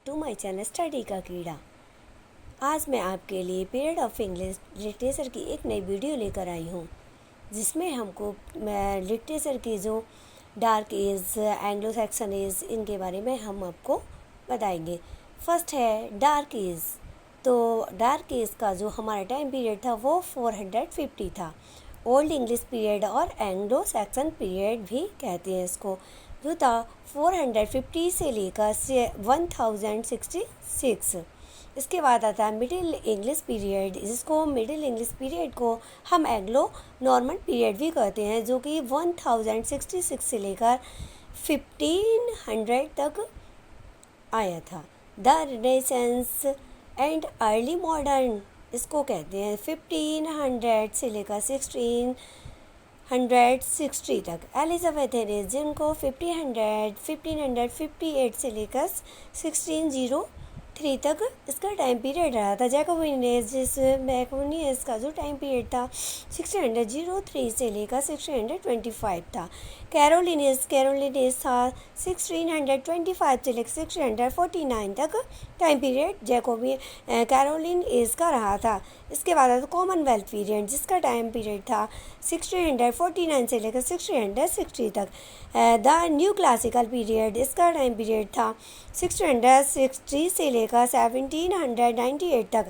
To my channel study का कीड़ा। आज मैं आपके लिए पीरियड ऑफ इंग्लिश लिटरेचर की एक नई वीडियो लेकर आई हूँ, जिसमें हमको लिटरेचर की जो dark age, Anglo Saxon age, इनके बारे में हम आपको बताएंगे। फर्स्ट है डार्क एज। तो डार्क एज का जो हमारा टाइम पीरियड था वो 450 था। ओल्ड इंग्लिश पीरियड और एंग्लो सैक्सन पीरियड भी कहते हैं इसको, जो था 450 से लेकर 1066। इसके बाद आता है मिडिल इंग्लिश पीरियड, जिसको मिडिल इंग्लिश पीरियड को हम एंग्लो नॉर्मन पीरियड भी कहते हैं, जो कि 1066 से लेकर 1500 तक आया था। The renaissance and early modern इसको कहते हैं 1500 से लेकर 1660 तक। एलिजाबेथ एज, जिनको 1558 से लेकर 1603 तक इसका टाइम पीरियड रहा था। जैकोबिन एज का जो टाइम पीरियड था 1603 से लेकर 1625 था। कैरोलिन एज था 1625 से लेकर 1649 तक टाइम पीरियड कैरोलिन एज का रहा था। इसके बाद कॉमनवेल्थ पीरियड, जिसका टाइम पीरियड था 1649 से लेकर 1660 तक। द न्यू क्लासिकल पीरियड, इसका टाइम पीरियड था 1660 से लेकर 1798 तक।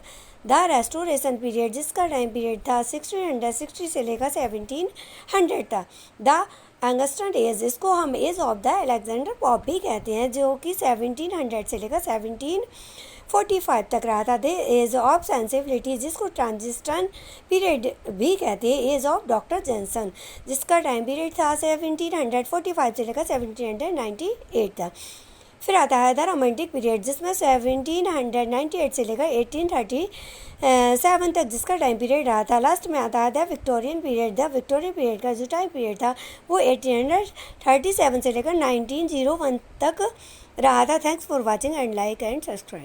द रेस्टोरेशन पीरियड, जिसका टाइम पीरियड था 1660 से लेकर 1700 तक। द एंगस्टन एज, इसको हम age of the Alexander Pope भी कहते हैं, जो कि 1700 से लेकर 1745 तक रहा था। द एज ऑफ सेंसिबिलिटी, जिसको ट्रांजिशन पीरियड भी कहते हैं, एज ऑफ डॉक्टर जॉनसन, जिसका टाइम पीरियड था 1745 से लेकर 1798 तक। फिर आता है द रोमांटिक पीरियड, जिसमें 1798 से लेकर 1837 तक जिसका टाइम पीरियड रहा था। लास्ट में आता है the Victorian period. The Victorian period का जो टाइम पीरियड था वो 1837 से लेकर 1901 तक रहा था। Thanks for watching and like and subscribe.